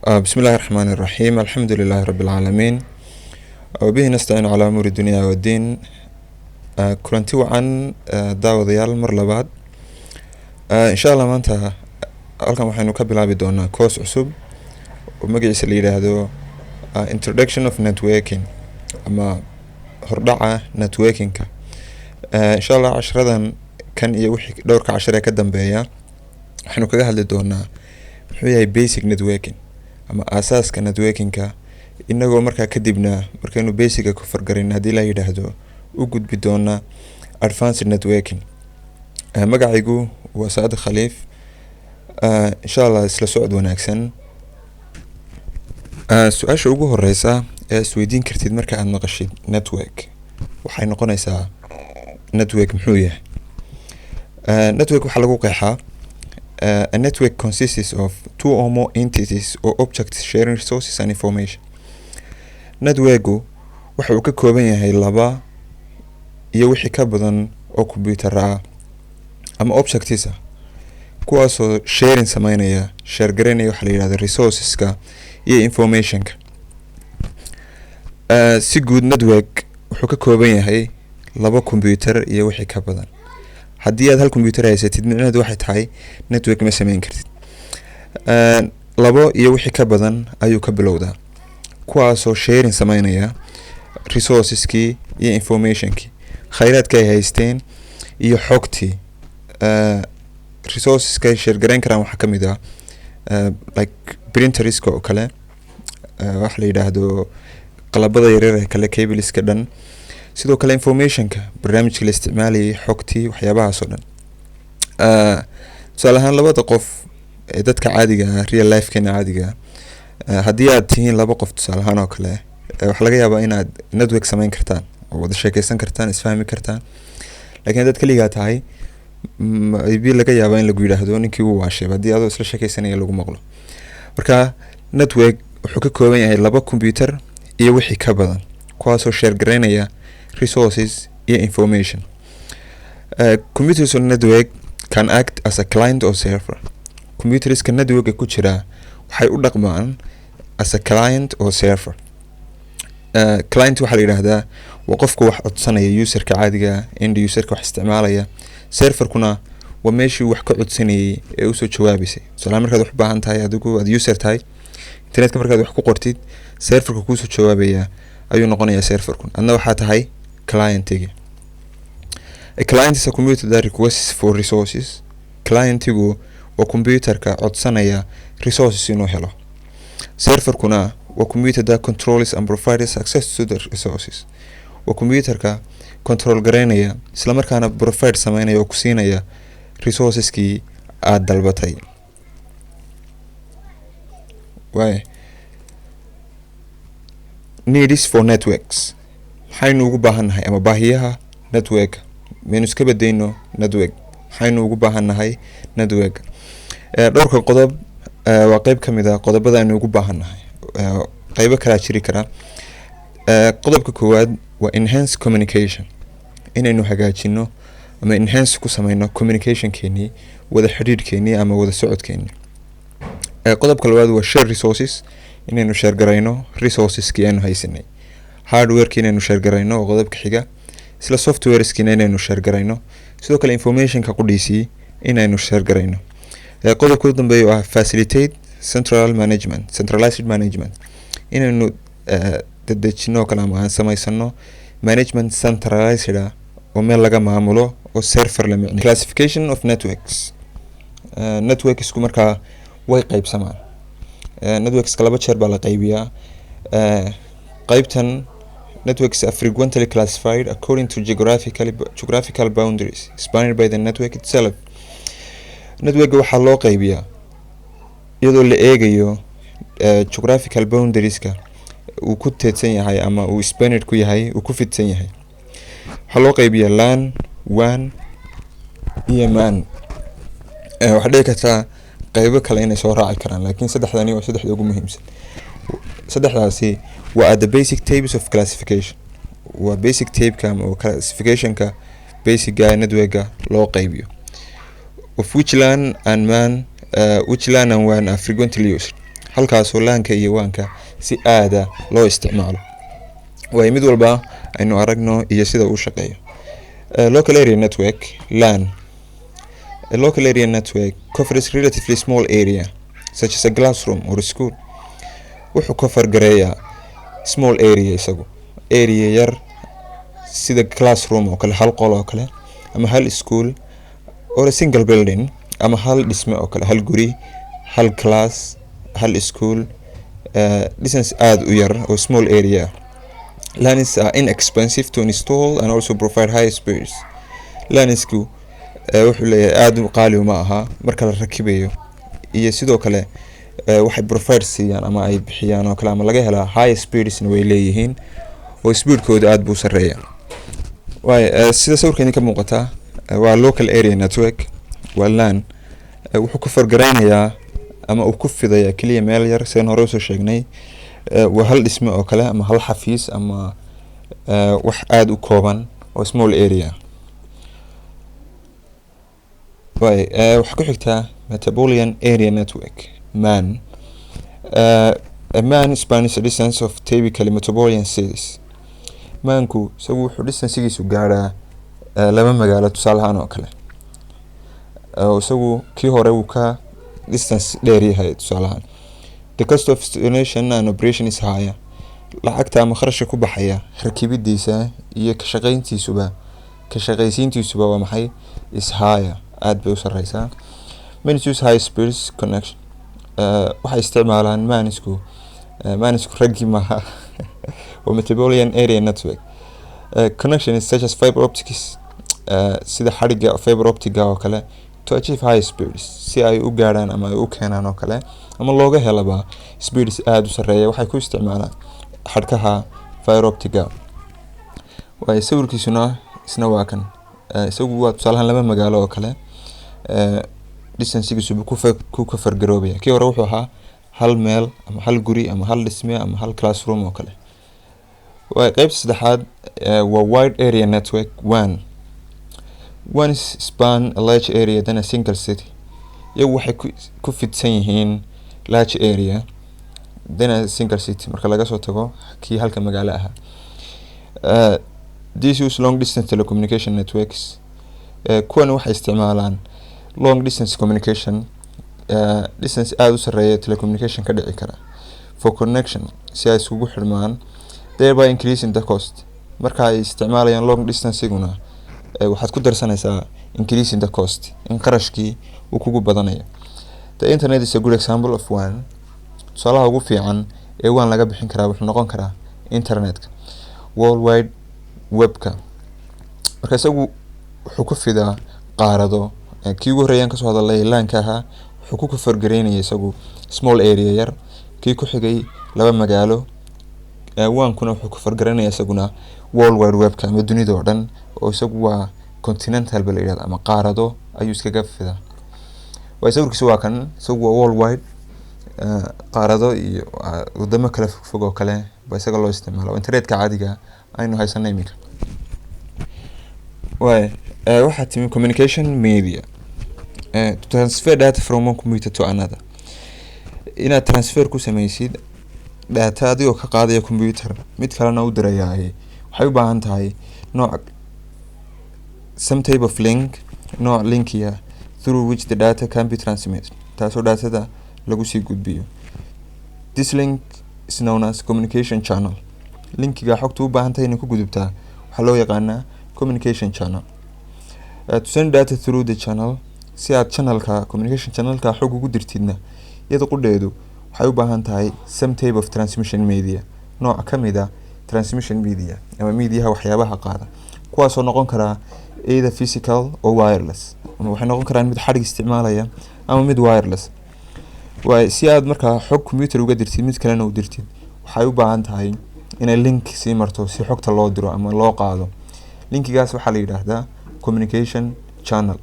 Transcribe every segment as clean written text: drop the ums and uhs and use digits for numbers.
بسم الله الرحمن الرحيم. الحمد لله رب العالمين وبه نستعين على أمور الدنيا والدين. كلنتي وعن داوديال مر لبعض إن شاء الله maanta halkan waxaynu ka bilaabi doonaa course cusub oo magaciisa la yiraahdo Introduction of Networking ama hordhaca networking-ka. insha Allah casharadan kan iyo wixii dhowrka cashar ka dambeeya waxaynu kaga hadli doonaa muxuu yahay basic networking ama asaaska networking-ka, inagoo markaa kadibna markaynu basic-ga ku fargarin hadii la yiraahdo u gudbi doona advanced networking. magacaygu waa Saad Khaliif. insha Allah isla socod wanaagsan. su-aasha ugu horeysa ee isweydiin kartid marka aad maqashid network waxay noqonaysaa network muxuu yahay. network waxa lagu qeexaa a network consists of two or more entities or objects sharing resources and information. networku waxa uu ka kooban yahay laba iyo wixii ka badan oo computer ah ama objects ah kuwaasoo sharing sameynaya share gareynaya waxa la yiraahdo resourceska iyo informationka. si guud network wuxuu ka kooban yahay laba computer iyo wixii ka badan. haddii aad hal computer haysatid micnaheedu waxay tahay network ma sameyn kartid. labo iyo wixii ka badan ayuu ka bilowdaa kuwaasoo sharing sameynaya resourceski iyo informationki, khayraadka ay haysteen iyo xogtii. resourceska share gareyn karaan waxaa kamid ah like printerska oo kale, waxa la yiraahdo qalabada yaryar ee kale, cableska dhan. sidoo kale informationka barnaamijka la isticmaalay xogtii waxyaabahaas oo dhan. tusaale ahaan labada qof ee dadka caadiga ah real life-keena caadiga haddii aad tihiin laba qof tusaale ahaan oo kale waxa laga yaabaa inaad network sameyn kartaan oo wada sheekeysan kartaan, isfahmi kartaan. laakiin dad kaliya tahay maybe laga yaabaa in lagu yiraahdo ninkii uu waashay haddii aad isla sheekeysanaya lagu maqlo. marka network wuxuu ka kooban yahay laba computer iyo wixii ka badan kuwaasoo share gareynaya resources iyo information. computers on network can act as a client or server. computerska network ku jira waxay u dhaqmaan as a client or server. client waxa la yiraahdaa waa qofka wax codsanaya, userka caadiga end userka wax isticmaalaya. serverkuna waa meeshii wax ka codsanayay ee u soo jawaabaysay. tusaale markaad wax u baahan tahay adigu aad user tahay internetka markaad wax ku qortid serverka ku soo jawaabaya ayuu noqonayaa serverkun, adna waxaa tahay client-iga. a client is a computer that requests for resources. client-igu waa computerka codsanaya resources inuu helo. serverkuna waa computer that controls and provides access to the resources. waa computerka control gareynaya isla markaana provide sameynaya oo ku siinaya resourceski aad dalbatay. needs for networks. waxaynu ugu baahannahay ama baahiyaha network meenu iska badayno network waxaynu ugu baahannahay network. dhowrka qodob waa qayb kamid ah qodobada aynu ugu baahannahay. qaybo kala jiri kara. qodobka koowaad waa enhance communication, inaynu hagaajino ama enhance ku sameyno communication-keeni, wada xiriirkeeni ama wada socodkeeni. qodobka labaad waa share resources, inaynu share gareyno resourceski aynu haysanay. hardware-ki inaynu share gareyno oo qodobka xiga. isla software-ki inaynu share gareyno. sidoo kale information-ka qudhiisii inaynu share gareyno. qodobka ugu dambeeya waa facilitate centralized management, inaynu dadejino kala ama aan sameysano management centralized oo meel laga maamulo oo server la micno. classification of networks. networksku markaa way qaybsamaan. networkska laba jeer baa la qaybiyaa. qaybtan networks are frequently classified according to geographical boundaries spanned by the network itself. network waxaa loo qaybiyaa iyadoo la eegayo geographical boundarieska uu ku teedsan yahay ama uu spanned ku yahay, uu ku fidsan yahay. waxaa loo qaybiyaa LAN, WAN iyo MAN. waxaa dhici kartaa qaybo kale inay soo raaci karaan, laakiin saddexdani waa saddexda ugu muhiimsan. saddexdaasi waa the basic types of classification. waa basic type-ka ama classification-ka basic-ga network-ga loo qaybiyo. of which LAN and WAN are frequently used. halkaasoo laanka iyo waanka si aada loo isticmaalo. waayo mid walba aynu aragno iyo sida uu shaqeeyo. Local area network LAN. A local area network covers relatively small area such as a classroom or a school. wuxuu cover gareeyaa small area, isagu area yar sida classroom oo kale, hal qol oo kale, ama hal school or a single building, ama hal dhisme oo kale, hal guri, hal class, hal school. Distance aad u yar oo small area. LANs are inexpensive to install and also provide high speeds. LANsku wuxuu leeyahay aad u qaali uma aha marka la rakibayo, iyo sidoo kale waxay provide siiyaan ama ay bixiyaan oo kale, ama laga helaa high speeds way leeyihiin oo speedkooda aad buu sareeyaa. sida sawirkan ka muuqata waa local area network, waa LAN. wuxuu ku fargareynayaa ama uu ku fidayaa kaliya meel yar, seen hore usoo sheegnay. waa hal dhisme oo kale, ama hal xafiis, ama wax aad u kooban oo small area. waxaa ku xigtaa Metropolitan Area Network MAN. A MAN spans a distance of typically metropolitan cities. MANku isagu wuxuu distancegiisu gaadhaa laba magaalo tusaale ahaan oo kale. isagu kii hore uu ka distance dheer yahay tusaale ahaan. The cost of installation and operation is higher. lacagta ama kharashka ku baxaya rakibidiisa iyo ka shaqaysiintiisuba waa maxay? Is higher, aad bay u sareysaa. Many use high speeds connection. waxay isticmaalaan MANsku raggi maaha. waa Metropolitan Area Network. Connection is such as fiber optics, sida xadhigga fiber optiga oo kale, to achieve high speeds, si ay u gaaraan ama ay u keenaan oo kale, ama looga helaba speeds aad u sareeya. waxay ku isticmaalaan xadhkaha fiber optiga. waayo sawirkiisuna isna waa kan. isagu waa tusaalahan laba magaalo oo kale. distancegiisu ku ka fargaroobaya. kii hore wuxuu ahaa hal meel, ama hal guri, ama hal dhisme, ama hal classroom oo kale. qaybta saddexaad waa wide area network WAN. WAN span a large area than a single city. iyagu waxay ku fidsan yihiin large area than a single city, marka laga soo tago kii halka magaalo ahaa. These use long distance telecommunication networks. kuwan waxay isticmaalaan long distance communication, distance aad u sareeya telecommunication ka dhici kara, for connection, si ay isugu xirmaan, thereby increasing the cost. marka ay isticmaalayaan long distance iguna waxaad ku darsanaysaa increasing the cost, in qarashkii uu kugu badanayo. The internet is a good example of WAN. tusaalaha ugu fiican ee WAN laga bixin karaa wuxuu noqon karaa internetka, world wide webka. marka isagu wuxuu ku fidaa qaarado. kii ugu horeeyaan kasoo hadalay LANka ahaa wuxuu ku kafargareynaya isagu small area yar. kii ku xigay laba magaalo. WANkuna wuxuu kafargareynaya isaguna world wide webka, ama dunida oo dhan, oo isagu waa continental ba la yidhahda, ama qaarado ayuu iskaga fidaa. sawirkiisu waa kan. isagu waa world wide, qaarado iyo wadamo kala fog oo kale ba isaga loo isticmaalo. internetka caadiga aynu haysano iminka. waxaa timi communication media. To transfer data from one computer to another. inaad transfer ku sameysid data adigoo ka qaadaya computer mid kalena u diraya, waxay u baahan tahay nooc, some type of link, nooc linkiya through which the data can be transmitted, taasoo datada lagu sii gudbiyo. This link is known as communication channel. linkiga xogta u baahan tahay inay ku gudubtaa waxaa loo yaqaanaa communication channel. To send data through the channel, si aad channelka communication channelka xog ugu dirtidna, iyada qudheedu waxay u baahan tahay some type of transmission media, nooc ka mid ah transmission media, ama mediaha waxyaabaha qaada, kuwaasoo noqon karaa either physical or wireless. waxay noqon karaan mid xadhig isticmaalaya ama mid wireless. si aad markaa xog computer uga dirtid mid kalena u dirtid, waxay u baahan tahay inay link sii marto si xogta loo diro ama loo qaado. linkigaas waxaa la yidhaahdaa communication channel.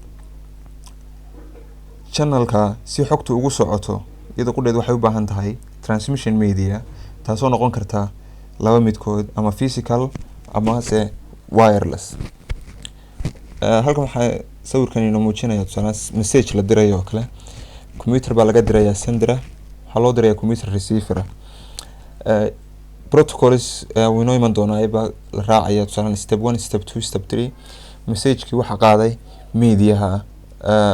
channelka si xogta ugu socoto, iyada qudheed waxay u baahan tahay transmission media, taasoo noqon karta laba midkood, ama physical ama se wireless. halkan waxaa sawirkan inoo muujinaya tusaale message la dirayo oo kale. computer baa laga dirayaa sender, waxaa loo diraya computer receiver protocols winoo iman doonaa baa la raacaya tusaale step 1 step 2 step 3 message-kii waxa qaaday mediaha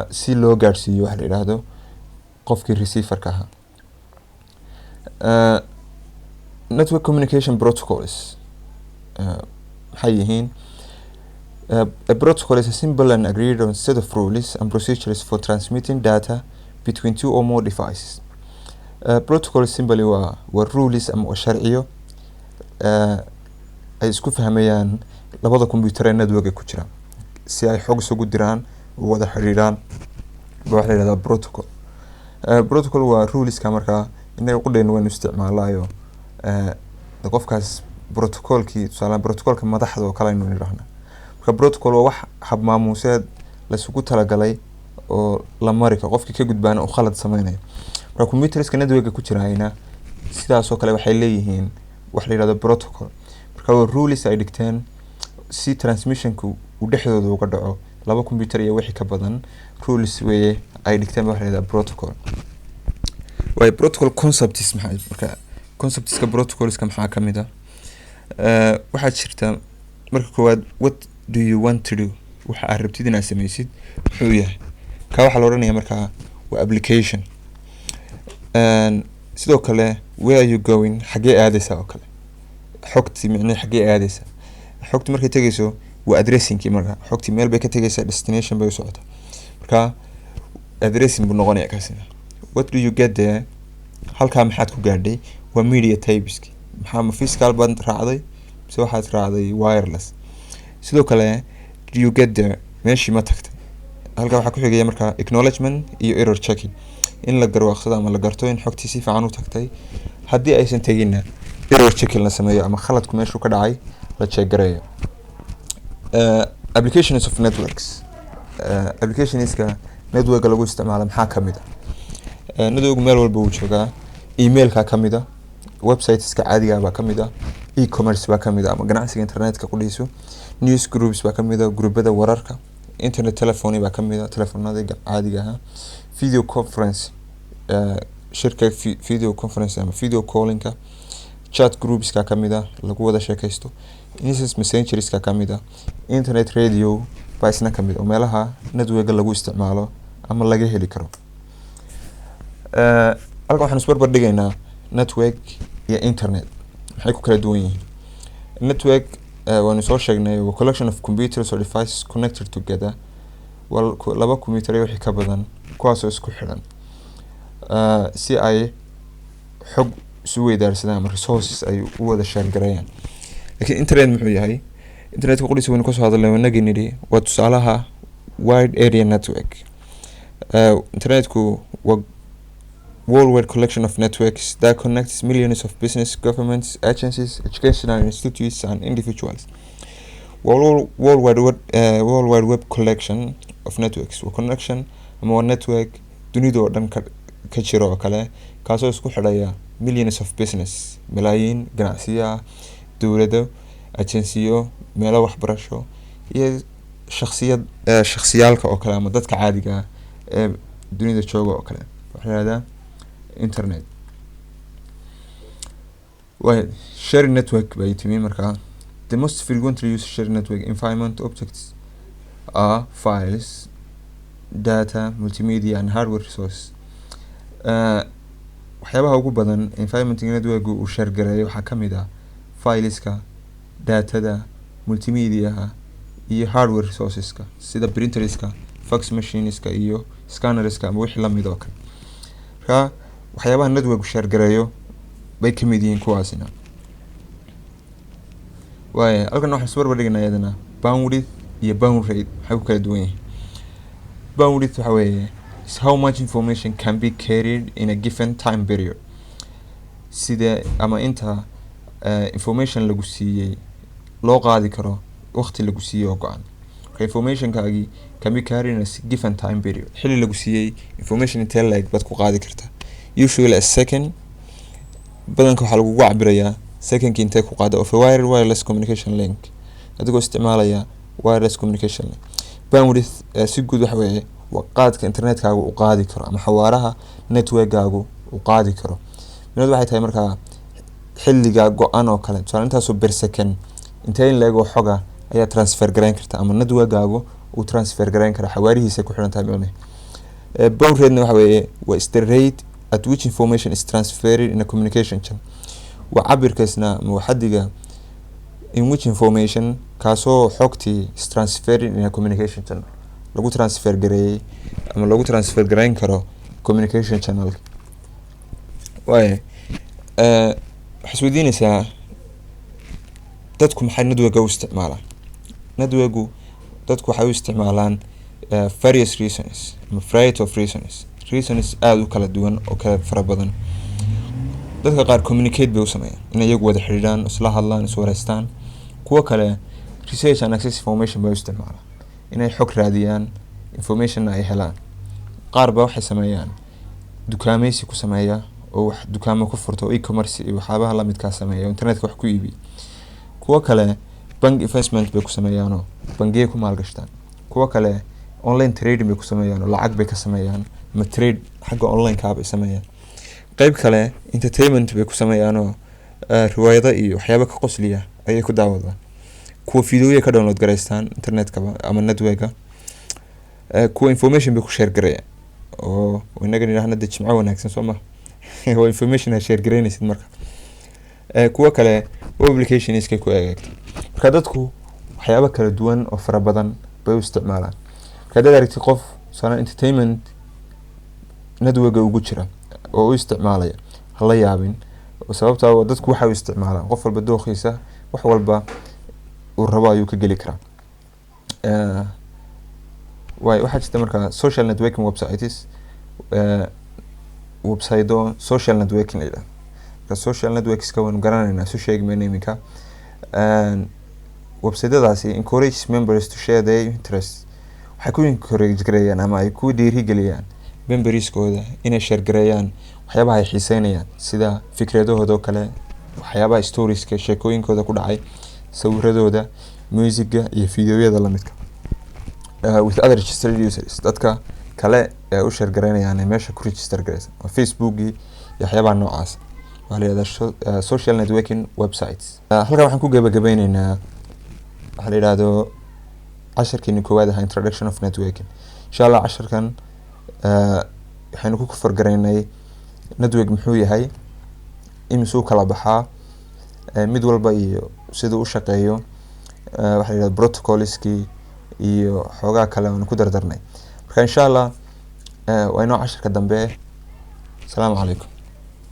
si loo gaarsiiyo waxa la yiraahdo qofkii receiver-ka ahaa network communication protocols maxay yihiin a protocol is a simple and agreed on set of rules and procedures for transmitting data between two or more devices. Protocol simply waa rules ama sharciyo ay isku fahmayaan labada computer ee network ku jira si ay xog isugu diraan oo wada xiriiraan waxa la yiraahdo protocol. Protocol waa rules ka markaa inay u dheen waan isticmaalayo qofkaas protocolkii tusaale protocolka madaxda oo kale inuu yiraahdo marka protocol waa wax hab maamuuseed la isugu talagalay oo la mari ka qofkii ka gudbaan oo khalad sameynay marka computerska network ku jirayna sidaas oo kale waxay leeyihiin wax la yiraahdo protocol marka rules ay dhigteen si transmissionku u dhexdooda uga dhaco laba computer iyo wixii ka badan rules way ay dhigteen wax la yiraahdo protocol way protocol concepts maxay marka conceptska protocolska maxaa kamid ah waxa jirta marka koowaad what do you want to do waxa aad rabtid inaad sameysid wuxuu yahay ka waxa la oranayaa marka waa application sidoo kale where are you going xagee aadaysaa oo kale xogti macnaheedu xagee aadaysaa xogti markay tagayso waa addressing marka xogti meel bay ka tagaysaa destination bay u socotaa marka addressing buu noqonayaa kaasina what do you get there halka maxaad ku gaadhay waa media types maxaa physical band raacday mise waxaad raacday wireless sidoo kale do you get there meeshii ma tagtay halka waxa ku xigaya marka acknowledgement iyo error checking in la garwaaqsado ama la garto in xogtii si fiican u tagtay haddii aysan tagina error checking la sameeyo ama khaladku meeshu ka dhacay la check gareeyo applications of networks applicationska network lagu isticmaalo maxaa kamid ah network meel walba uu joogaa emailka kamid ah websiteska caadiga baa kamid ah e-commerce baa kamid ah ama ganacsiga internetka ku dhiso news groups baa kamid ah gruubada wararka internet telephone baa kamid ah telefoonada caadiga ah video conference shirka video conference ama video calling-ka chat groups ka kamid ah lagu wada sheekaysto instant messengers ka kamid ah internet radio baa isna kamid oo meelaha network lagu isticmaalo ama laga heli karo halkan waxaan isbarbar dhigaynaa network iyo internet maxay ku kala duwan yihiin network waanu soo sheegnay waa collection of computers or devices connected together laba computer wixii ka badan kuwaas oo isku xiran si ay xog isu weydaarsadaan ama resources ay u wada share gareeyaan laakiin internet muxuu yahay internetka qudhiisa waynu kasoo hadalnay wanaginidhi waa tusaalaha wide area network internetku waa worldwide collection of networks that connects millions of business, governments, agencies, educational institutes, and individuals. Worldwide web collection of networks. Connection ama network dunida oo dhan ka jiro oo kale kaasoo isku xidhaya millions of business, malaayiin ganacsiyo, dawlado, agensiyo, meelo waxbarasho iyo shakhsiyaalka oo kale ama dadka caadiga ah ee dunida jooga oo kale. Waxa la yiraahdaa internet. Sharing network by timi marka the most frequently used sharing network environment objects are files, data, multimedia and hardware resources. waxyaabaha ugu badan environment network uu share gareeyo waxaa kamid ah fileska, datada, multimedia iyo hardware resourceska sida printerska, fax machineska iyo scannerska ama wixii la mid oo kale. marka waxyaabaha network share gareeyo bay kamid yihiin kuwaasina. halkan waxaan isbarbar dhignaa iyadana bandwidth iyo bound rate waxay ku kala duwan yihiin. Bandwidth waxa weeye is how much information can be carried in a given time period. sida ama inta information lagu siiyay loo qaadi karo waqti lagu siiyay oo go'an. informationkaagi can be carried in a given time period. xilli lagu siiyay information intee like baad ku qaadi kartaa. usually a second badanka waxa lagu cabirayaa second intee ku qaado of a wireless communication link adigoo isticmaalaya wireless communication link. bandwidth si guud waxa weeye waa qaadka internetkaagu u qaadi karo ama xawaaraha networkaagu uu qaadi karo. mid waxay tahay markaa xilliga go-an oo kale tusaale intaasoo per second intee in leego xoga ayaa transfer garayn karta ama networkaagu uu transfer garayn kara xawaarihiisa ku xiran tahay meel. bound rate waxa weeye is the rate at which information is transferred in a communication channel. waa cabirkaasna ma xadiga in which information kaasoo xogtii is transferred in a communication channel lagu transfer gareeyay ama lagu transfer garayn karo communication channel. waxay isweydiinaysaa dadku maxay network u isticmaalaan. networku dadku waxay u isticmaalaan various reasons ama variety of reasons aad u kala duwan oo kala fara badan. dadka qaar communicate bay u sameeyaan inay iyagu wada xiriiraan, isla hadlaan, is wareystaan. kuwa kale research and access information bay u isticmaalaan inay xog raadiyaan, information ay helaan. qaar ba waxay sameeyaan dukaameysi ku sameeya oo wax dukaamo ku furto e-commerce iyo waxyaabaha la midka sameeya internetka wax ku iibiyo. kuwa kale bank investment bay ku sameeyaan oo bangiye ku maalgashtaan. kuwa kale online trading bay ku sameeyaan oo lacag bay ka sameeyaan ama trade xagga online ka bay sameeyaan. qayb kale entertainment bay ku sameeyaan oo riwaayado iyo waxyaabo ka qosliya ayay ku daawadaan. kuwa fiidiyooyin ka download gareystaan internetka ama networka. kuwa information bay ku share gareeyaan oo inaga niraahna jimco wanaagsan soo ma waa information share gareynaysid marka. kuwa kale applications ku eegto. marka dadku waxyaabo kala duwan oo fara badan bay u isticmaalaan. marka dad aragti qof sana entertainment network ugu jira oo u isticmaalaya hala yaabin sababtoo dadku waxa u isticmaalaan qof walba dooqiisa wax walba uu rabo ayuu ka gali karaa. waxa jirta marka social networking websites website social networking leeyahay. marka social networks ka wan garanayna soo sheegmayna iminka website-daasi encourage members to share their interests. waxay ku encourage gareeyaan ama ay ku dhiirigeliyaan memberskooda inay share gareeyaan waxyaabaha ay xiiseynayaan sida fikradahooda kale, waxyaabaha storieska, sheekooyinkooda ku dhacay, sawiradooda, music iyo fiidiyoyada la midka. with other registered users dadka kale ee u share gareynayaan meesha ku register gareysan Facebook iyo waxyaabaha noocaas. waa leedahay social networking websites. halkan waxaan ku gabagabeynaynaa waxa la yiraahdo casharkii koowaad ah introduction of networking. insha Allah casharkan waxaynu ku fargaraynay network muxuu yahay, imisuu kala baxaa, mid walba iyo sidoo u shaqeeyo, waxa la yiraahdo protocolski iyo xogaa kale oo ku dardarnay. marka insha Allah waa inoo casharka dambe. Assalaamu calaykum.